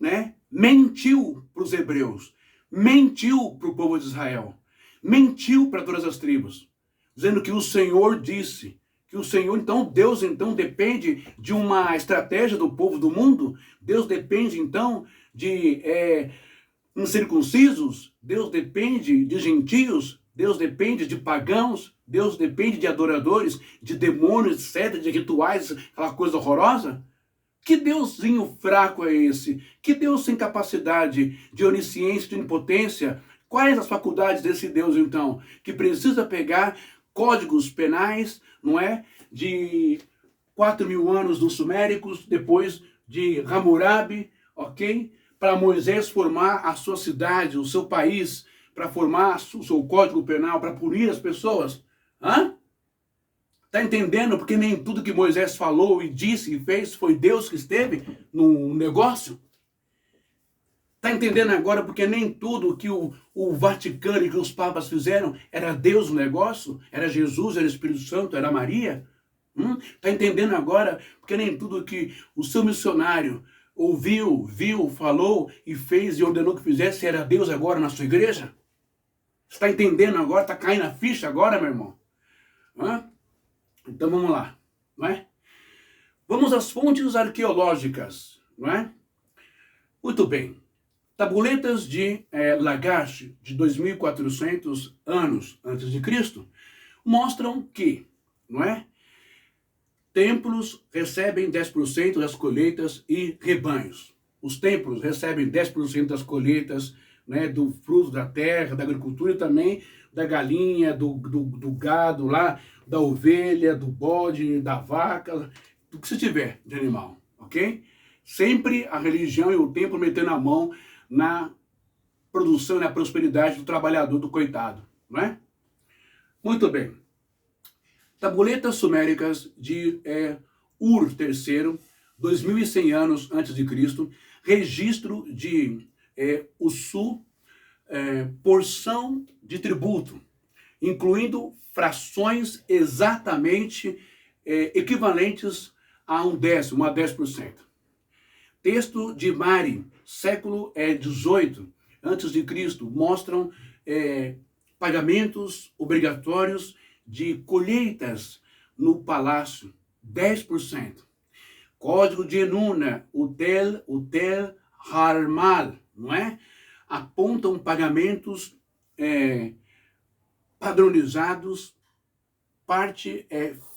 né, mentiu para os hebreus, mentiu para o povo de Israel, mentiu para todas as tribos, dizendo que o Senhor disse, que o Senhor, então, Deus, então, depende de uma estratégia do povo do mundo, Deus depende, então, de incircuncisos, Deus depende de gentios, Deus depende de pagãos, Deus depende de adoradores, de demônios, etc., de rituais, aquela coisa horrorosa. Que Deusinho fraco é esse? Que Deus sem capacidade de onisciência, de onipotência? Quais as faculdades desse Deus, então? Que precisa pegar códigos penais, não é? De 4.000 anos dos suméricos, depois de Hammurabi, ok? Para Moisés formar a sua cidade, o seu país, para formar o seu código penal, para punir as pessoas. Hã? Está entendendo? Porque nem tudo que Moisés falou e disse e fez foi Deus que esteve no negócio. Está entendendo agora? Porque nem tudo que o Vaticano e que os papas fizeram era Deus no negócio, era Jesus, era o Espírito Santo, era Maria. Está entendendo agora? Porque nem tudo que o seu missionário ouviu, viu, falou e fez e ordenou que fizesse era Deus agora na sua igreja? Está entendendo agora? Está caindo a ficha agora, meu irmão? Então vamos lá, não é? Vamos às fontes arqueológicas, não é? Muito bem. Tabuletas de Lagash, de 2.400 anos antes de Cristo, mostram que, não é? Templos recebem 10% das colheitas e rebanhos. Os templos recebem 10% das colheitas, né, do fruto da terra, da agricultura e também da galinha, do gado lá, da ovelha, do bode, da vaca, do que se tiver de animal, ok? Sempre a religião e o templo metendo a mão na produção e na prosperidade do trabalhador, do coitado, não é? Muito bem. Tabuletas suméricas de Ur III, 2.100 anos antes de Cristo, registro de porção de tributo, incluindo frações exatamente equivalentes a 1/10, a 10%. Texto de Mari, século XVIII antes de Cristo, mostram pagamentos obrigatórios de colheitas no palácio, 10%. Código de Enuna, Utel Harmal, não é? Apontam pagamentos padronizados, parte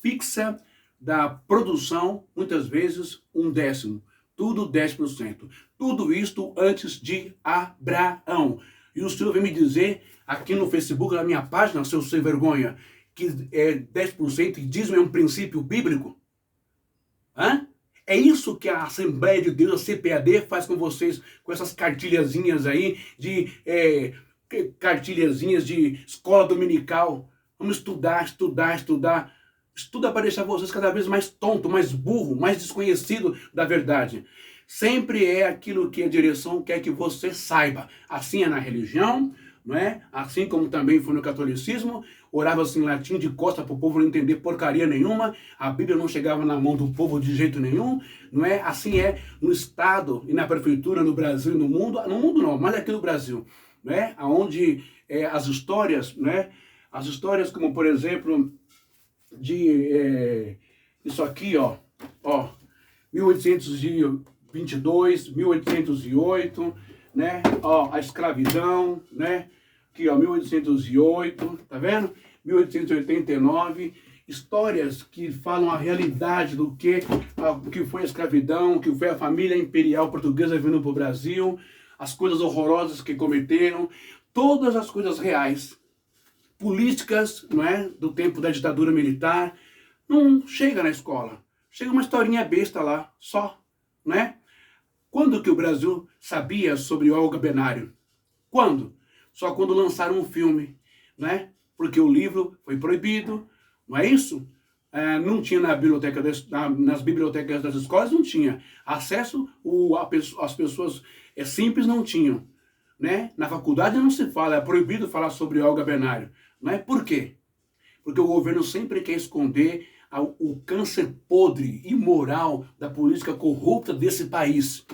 fixa da produção, muitas vezes 1/10, tudo 10%. Tudo isto antes de Abraão. E o senhor vem me dizer aqui no Facebook, na minha página, seu sem vergonha, que 10% e dízimo é um princípio bíblico? É isso que a Assembleia de Deus, a CPAD, faz com vocês, com essas cartilhazinhas aí, cartilhazinhas de escola dominical. Vamos estudar, estudar, estudar. Estuda para deixar vocês cada vez mais tonto, mais burro, mais desconhecido da verdade. Sempre é aquilo que a direção quer que você saiba. Assim é na religião, não é? Assim como também foi no catolicismo, orava-se em latim de costa para o povo não entender porcaria nenhuma, a Bíblia não chegava na mão do povo de jeito nenhum, não é? Assim é no Estado e na prefeitura, no Brasil e no mundo não, mas aqui no Brasil, não é? Onde as histórias, não é? As histórias como, por exemplo, de isso aqui, ó, 1822, 1808, né? Ó, a escravidão, né? Aqui, ó, 1808, tá vendo? 1889, histórias que falam a realidade do que foi a escravidão, o que foi a família imperial portuguesa vindo para o Brasil, as coisas horrorosas que cometeram, todas as coisas reais, políticas, não é? Do tempo da ditadura militar, não chega na escola. Chega uma historinha besta lá, só, né? Quando que o Brasil sabia sobre Olga Benário? Quando? Só quando lançaram um filme, né? Porque o livro foi proibido, não é isso? Não tinha nas bibliotecas das escolas, não tinha. Acesso às pessoas simples não tinham, né? Na faculdade não se fala, é proibido falar sobre Olga Benário. Não é? Por quê? Porque o governo sempre quer esconder o câncer podre, imoral da política corrupta desse país.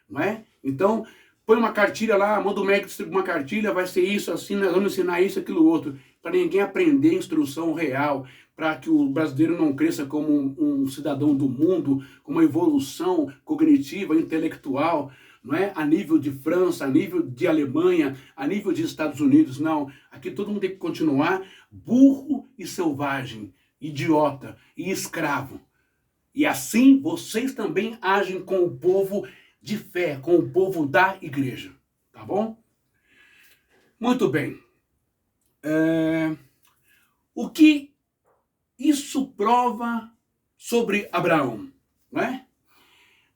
Não é? Então, põe uma cartilha lá, manda o médico distribuir uma cartilha, vai ser isso, assim, nós vamos ensinar isso, aquilo, outro, para ninguém aprender instrução real, para que o brasileiro não cresça como um cidadão do mundo, com uma evolução cognitiva, intelectual, não é? A nível de França, a nível de Alemanha, a nível de Estados Unidos, não. Aqui todo mundo tem que continuar burro e selvagem, idiota e escravo. E assim vocês também agem com o povo de fé, com o povo da igreja. Tá bom? Muito bem. O que isso prova sobre Abraão, não é?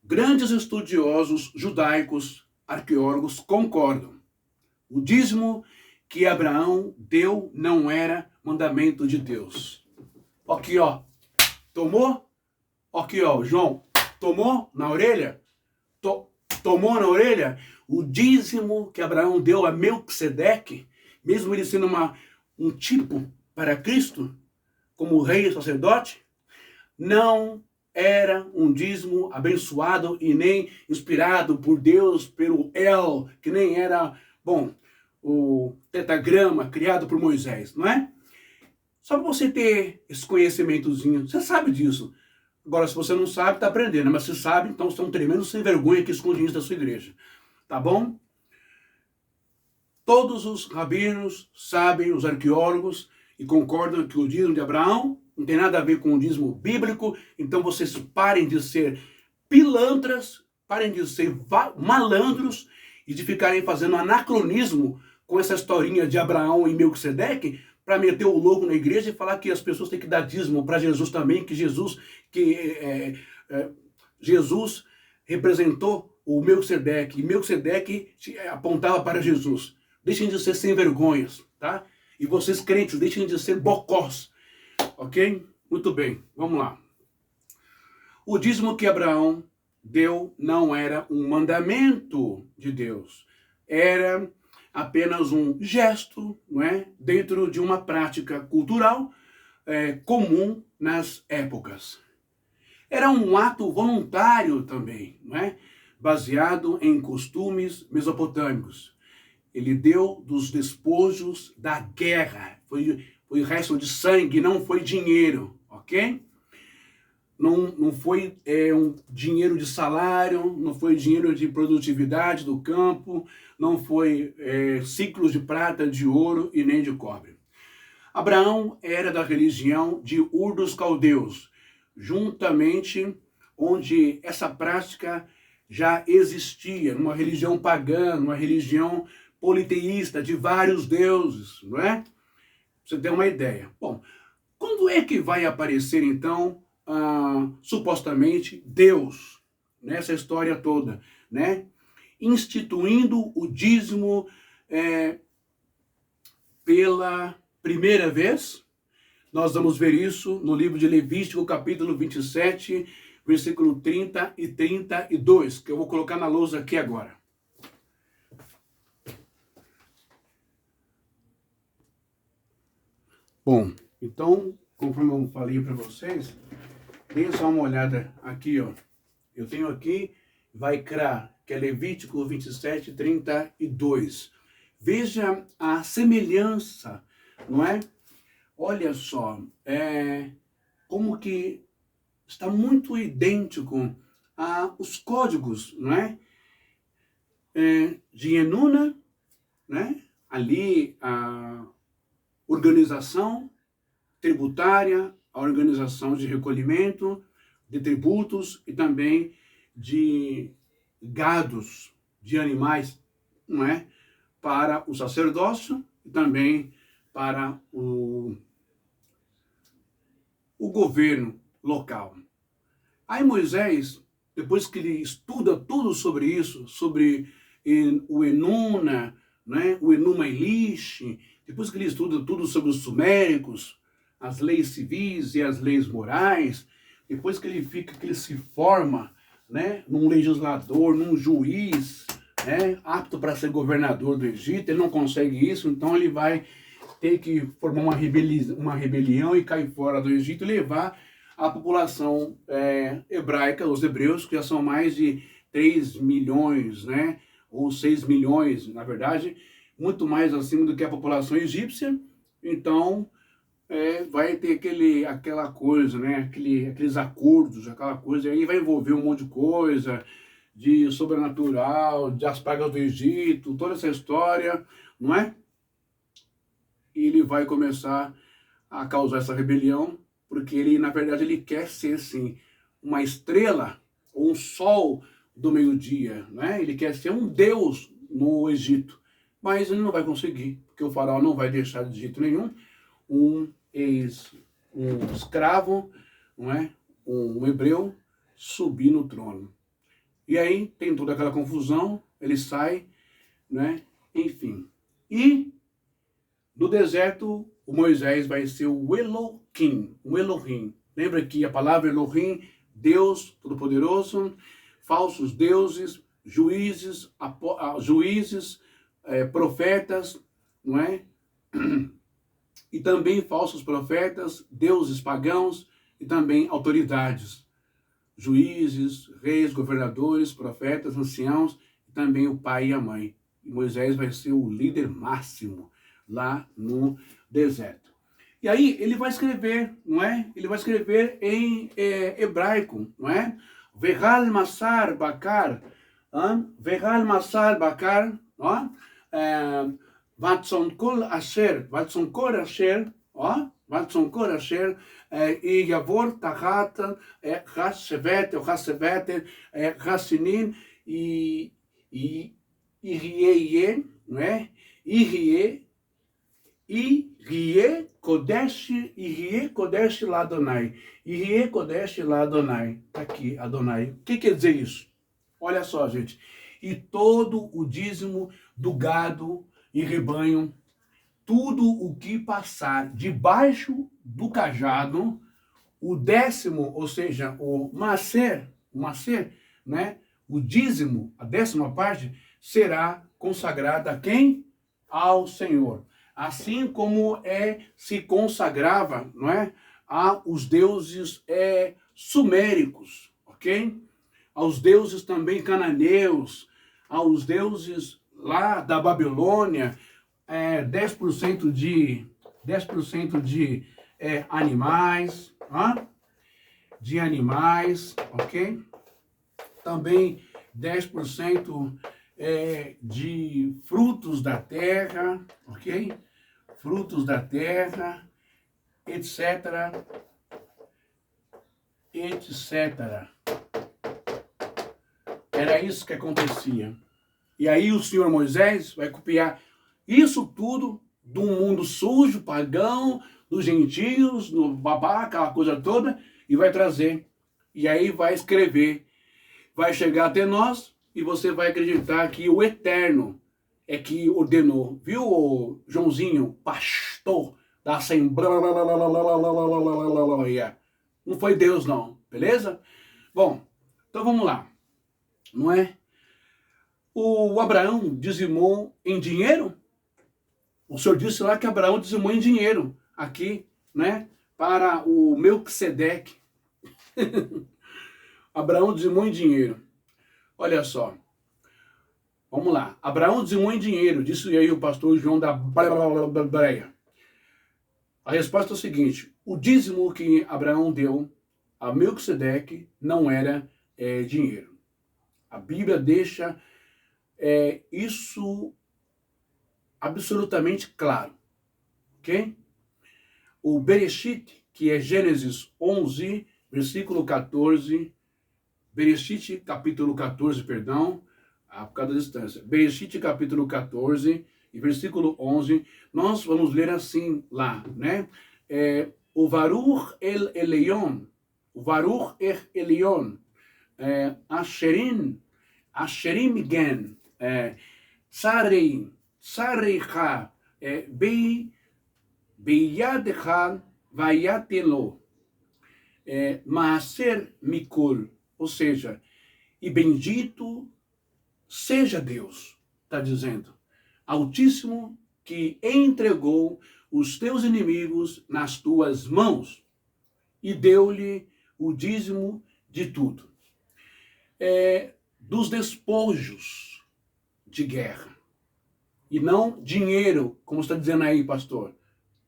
Grandes estudiosos judaicos, arqueólogos, concordam. O dízimo que Abraão deu não era mandamento de Deus. Aqui, ó. Tomou? Aqui, ó, João. Tomou na orelha? Tomou na orelha? O dízimo que Abraão deu a Melquisedeque, mesmo ele sendo um tipo para Cristo, como rei e sacerdote, não era um dízimo abençoado e nem inspirado por Deus pelo El, que nem era, bom, o tetagrama criado por Moisés, não é? Só para você ter esse conhecimentozinho, você sabe disso. Agora, se você não sabe, está aprendendo, mas se sabe, então você é um tremendo sem vergonha que esconde isso da sua igreja, tá bom? Todos os rabinos sabem, os arqueólogos, e concordam que o dízimo de Abraão não tem nada a ver com o dízimo bíblico, então vocês parem de ser pilantras, parem de ser malandros e de ficarem fazendo anacronismo com essa historinha de Abraão e Melquisedeque para meter o louco na igreja e falar que as pessoas têm que dar dízimo para Jesus também, que Jesus representou o Melquisedeque, e Melquisedeque apontava para Jesus. Deixem de ser sem vergonhas, tá? E vocês crentes, deixem de ser bocós. Ok? Muito bem, vamos lá. O dízimo que Abraão deu não era um mandamento de Deus. Era apenas um gesto, não é? Dentro de uma prática cultural comum nas épocas. Era um ato voluntário também, não é? Baseado em costumes mesopotâmicos. Ele deu dos despojos da guerra. Foi resto de sangue, não foi dinheiro, ok? Não foi um dinheiro de salário, não foi dinheiro de produtividade do campo, não foi ciclos de prata, de ouro e nem de cobre. Abraão era da religião de Ur dos Caldeus, juntamente onde essa prática já existia, numa religião pagã, numa religião politeísta, de vários deuses, não é? Pra você ter uma ideia. Bom, quando é que vai aparecer, então, supostamente, Deus, nessa história toda, né? Instituindo o dízimo pela primeira vez? Nós vamos ver isso no livro de Levítico, capítulo 27, versículo 30 e 32, que eu vou colocar na lousa aqui agora. Bom, então, conforme eu falei para vocês, deem só uma olhada aqui, ó. Eu tenho aqui, vai crar, que é Levítico 27, 32. Veja a semelhança, não é? Olha só, como que está muito idêntico os códigos, não é? De Enuna, né? Ali a organização tributária, a organização de recolhimento de tributos e também de gados, de animais, não é? Para o sacerdócio e também para o governo local. Aí Moisés, depois que ele estuda tudo sobre isso, sobre o Enuna, né, o Enuma Elish, depois que ele estuda tudo sobre os suméricos, as leis civis e as leis morais, depois que ele se forma, né, num legislador, num juiz, né, apto para ser governador do Egito, ele não consegue isso, então ele vai ter que formar uma rebelião e cair fora do Egito e levar a população hebraica, os hebreus, que já são mais de 3 milhões, né? Ou 6 milhões, na verdade, muito mais acima do que a população egípcia. Então, vai ter aquela coisa, né? Aqueles acordos, aquela coisa, e aí vai envolver um monte de coisa, de sobrenatural, de as pragas do Egito, toda essa história, não é? E ele vai começar a causar essa rebelião, porque ele, na verdade, ele quer ser, sim, uma estrela ou um sol do meio-dia, né? Ele quer ser um deus no Egito, mas ele não vai conseguir, porque o faraó não vai deixar de jeito nenhum um escravo, não é? Um hebreu subir no trono. E aí tem toda aquela confusão, ele sai, né? Enfim. E no deserto, o Moisés vai ser o Elohim, o Elohim. Lembra que a palavra Elohim, Deus Todo-Poderoso, falsos deuses, juízes, profetas, não é? E também falsos profetas, deuses pagãos e também autoridades. Juízes, reis, governadores, profetas, anciãos e também o pai e a mãe. E Moisés vai ser o líder máximo lá no deserto. E aí ele vai escrever, não é? Ele vai escrever em hebraico, não é? Vehal Masar Bakar, Vehal Masar Bakar, Vatsonkol Asher, Vatsonkol Asher, e Yavor Tahat, Hashevet, Hassinin, e Irie, não é? Irie Kodesh Ladonai. Irie Kodesh Ladonai. Tá aqui, Adonai. O que quer dizer isso? Olha só, gente. E todo o dízimo do gado e rebanho, tudo o que passar debaixo do cajado, o 10º, ou seja, o macer, né? O dízimo, a 10ª parte, será consagrada a quem? Ao Senhor. Assim como se consagrava, não é? Aos deuses suméricos, ok? Aos deuses também cananeus, aos deuses lá da Babilônia, 10% de animais, de animais, ok? Também 10% de frutos da terra, ok? Frutos da terra, etc, etc. Era isso que acontecia. E aí o Senhor Moisés vai copiar isso tudo do mundo sujo, pagão, dos gentios, do babaca, aquela coisa toda, e vai trazer. E aí vai escrever. Vai chegar até nós e você vai acreditar que o Eterno é que ordenou. Viu, Joãozinho, pastor da Assembleia? Não foi Deus, não. Beleza? Bom, então vamos lá. Não é? O Abraão dizimou em dinheiro? O Senhor disse lá que Abraão dizimou em dinheiro. Aqui, né? Para o Melquisedeque. Abraão dizimou em dinheiro. Olha só. Vamos lá. Abraão dizimou em dinheiro. Disse aí o pastor João da Breia. A resposta é o seguinte. O dízimo que Abraão deu a Melquisedeque não era dinheiro. A Bíblia deixa isso absolutamente claro. Ok? O Bereshit, que é Gênesis 11, versículo 14... Bereshit, capítulo 14, perdão, por causa da distância. Bereshit, capítulo 14, e versículo 11, nós vamos ler assim lá, né? O Baruch El Elyon, Asherim Gen, Tsareicha, Beyadecha Vayatelo, Maaser Mikol. Ou seja, e bendito seja Deus, está dizendo, Altíssimo, que entregou os teus inimigos nas tuas mãos e deu-lhe o dízimo de tudo. dos despojos de guerra. E não dinheiro, como você está dizendo aí, pastor.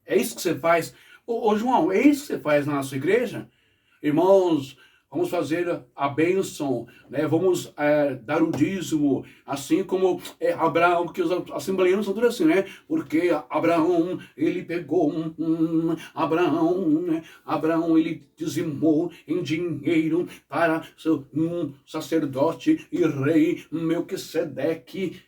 É isso que você faz? Ô João, é isso que você faz na nossa igreja? Irmãos, vamos fazer a bênção, né? Vamos dar o dízimo, assim como Abraão, porque os assembleianos são tudo assim, né? Porque Abraão, ele pegou Abraão, né? Abraão, ele dizimou em dinheiro para um sacerdote e rei Melquisedeque,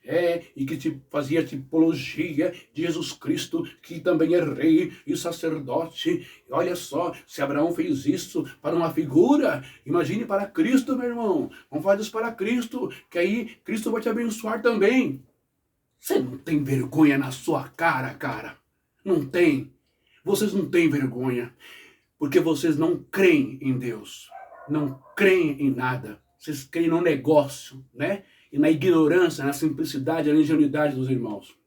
e que fazia tipologia de Jesus Cristo, que também é rei e sacerdote. Olha só, se Abraão fez isso para uma figura, imagine para Cristo, meu irmão. Vamos fazer isso para Cristo, que aí Cristo vai te abençoar também. Você não tem vergonha na sua cara, cara? Não tem. Vocês não têm vergonha, porque vocês não creem em Deus. Não creem em nada. Vocês creem no negócio, né? E na ignorância, na simplicidade, na ingenuidade dos irmãos.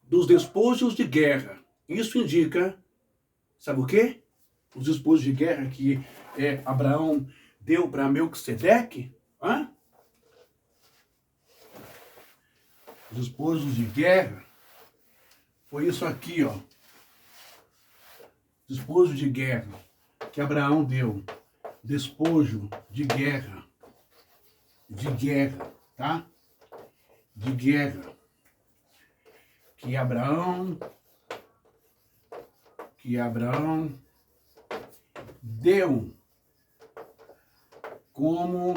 Dos despojos de guerra. Isso indica, sabe o quê? Os despojos de guerra que Abraão deu para Melquisedeque. Os despojos de guerra foi isso aqui, ó. Despojo de guerra que Abraão deu. Despojo de guerra. De guerra, tá? De guerra. Que Abraão deu como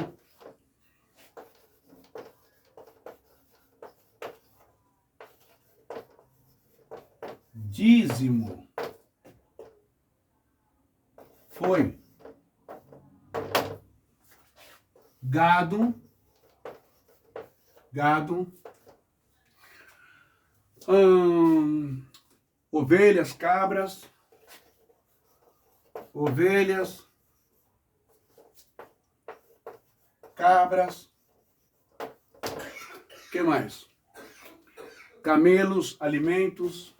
dízimo. Foi gado, ovelhas, cabras, que mais? Camelos, alimentos,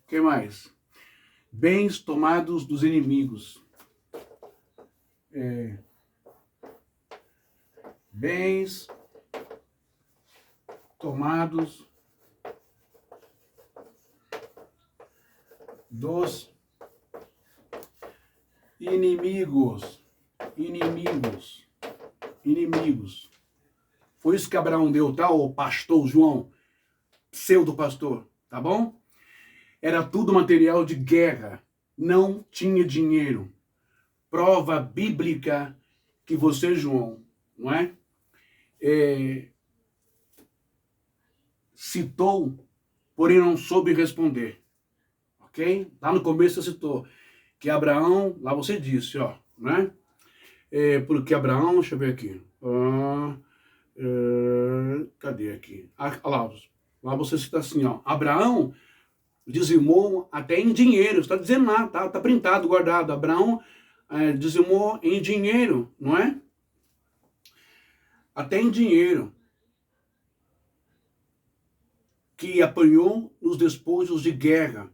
que mais? Bens tomados dos inimigos. Bens tomados dos inimigos. Foi isso que Abraão deu, tá? O pastor João, pseudo-pastor, tá bom? Era tudo material de guerra. Não tinha dinheiro. Prova bíblica que você, João, não é? Citou, porém não soube responder. Ok? Lá no começo você citou que Abraão, lá você disse, ó, né? Porque Abraão, deixa eu ver aqui. Cadê aqui? Lá você cita assim, ó. Abraão dizimou até em dinheiro. Está dizendo lá, tá printado, guardado. Abraão dizimou em dinheiro, não é? Até em dinheiro. Que apanhou nos despojos de guerra.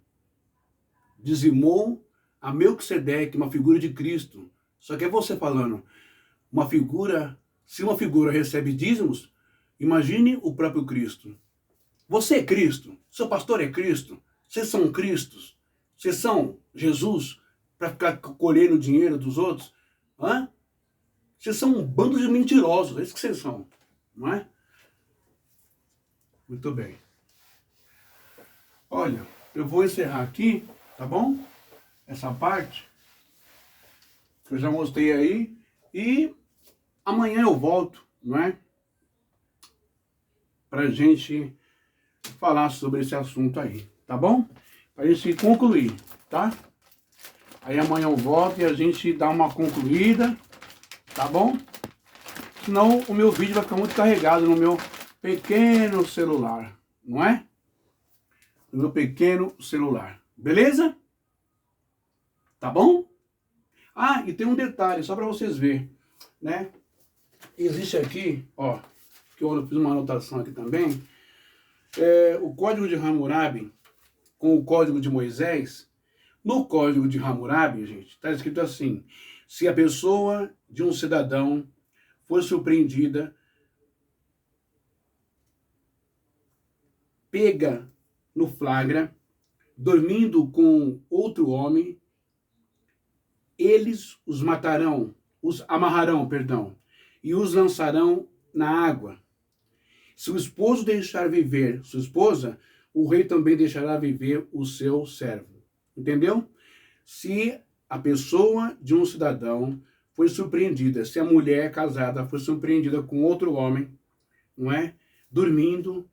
Dizimou a Melquisedeque, uma figura de Cristo. Só que é você falando, se uma figura recebe dízimos, imagine o próprio Cristo. Você é Cristo, seu pastor é Cristo, vocês são Cristos, vocês são Jesus para ficar colhendo o dinheiro dos outros? Vocês são um bando de mentirosos, é isso que vocês são, não é? Muito bem. Olha, eu vou encerrar aqui, tá bom? Essa parte que eu já mostrei aí, e amanhã eu volto, não é? Pra gente falar sobre esse assunto aí, tá bom? Pra gente concluir, tá? Aí amanhã eu volto e a gente dá uma concluída, tá bom? Senão o meu vídeo vai ficar muito carregado no meu pequeno celular, não é? No meu pequeno celular, beleza? Tá bom? E tem um detalhe, só para vocês verem, né? Existe aqui, ó, que eu fiz uma anotação aqui também. O Código de Hammurabi com o Código de Moisés. No Código de Hammurabi, gente, está escrito assim: se a pessoa de um cidadão for surpreendida, pega no flagra, dormindo com outro homem, eles os matarão, os amarrarão, perdão, e os lançarão na água. Se o esposo deixar viver sua esposa, o rei também deixará viver o seu servo. Entendeu? Se a pessoa de um cidadão foi surpreendida, se a mulher casada foi surpreendida com outro homem, não é? Dormindo,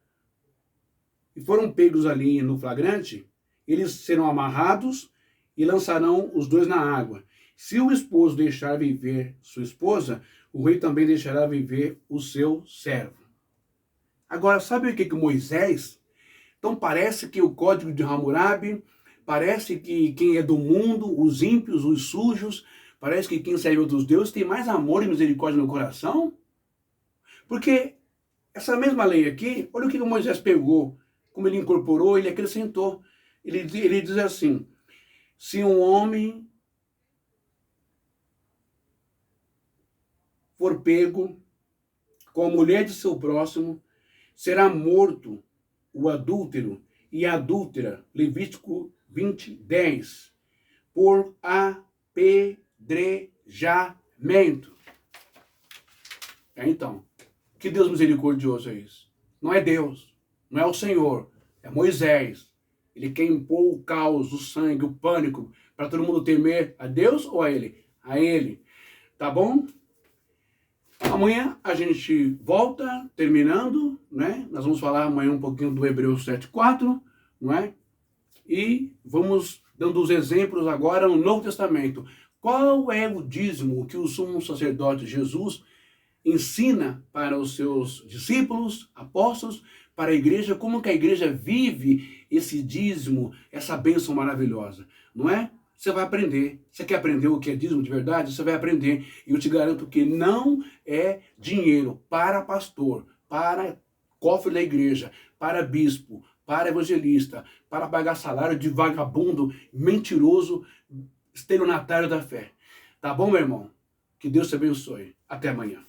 e foram pegos ali no flagrante, eles serão amarrados e lançarão os dois na água. Se o esposo deixar viver sua esposa, o rei também deixará viver o seu servo. Agora, sabe o que Moisés? Então parece que o Código de Hammurabi, parece que quem é do mundo, os ímpios, os sujos, parece que quem serve outros deuses tem mais amor e misericórdia no coração. Porque essa mesma lei aqui, olha o que Moisés pegou, como ele incorporou, ele acrescentou. Ele diz assim: se um homem for pego com a mulher de seu próximo, será morto o adúltero e a adúltera, Levítico 20:10, por apedrejamento. Então, que Deus misericordioso é isso? Não é Deus, não é o Senhor, é Moisés. Ele quer impor o caos, o sangue, o pânico, para todo mundo temer a Deus ou a ele? A ele. Tá bom? Amanhã a gente volta, terminando, né? Nós vamos falar amanhã um pouquinho do Hebreus 7:4, não é? E vamos dando os exemplos agora no Novo Testamento. Qual é o dízimo que o sumo sacerdote Jesus ensina para os seus discípulos, apóstolos, para a igreja? Como que a igreja vive esse dízimo, essa bênção maravilhosa, não é? Você vai aprender. Você quer aprender o que é dízimo de verdade? Você vai aprender. E eu te garanto que não é dinheiro para pastor, para cofre da igreja, para bispo, para evangelista, para pagar salário de vagabundo, mentiroso, estelionatário da fé. Tá bom, meu irmão? Que Deus te abençoe. Até amanhã.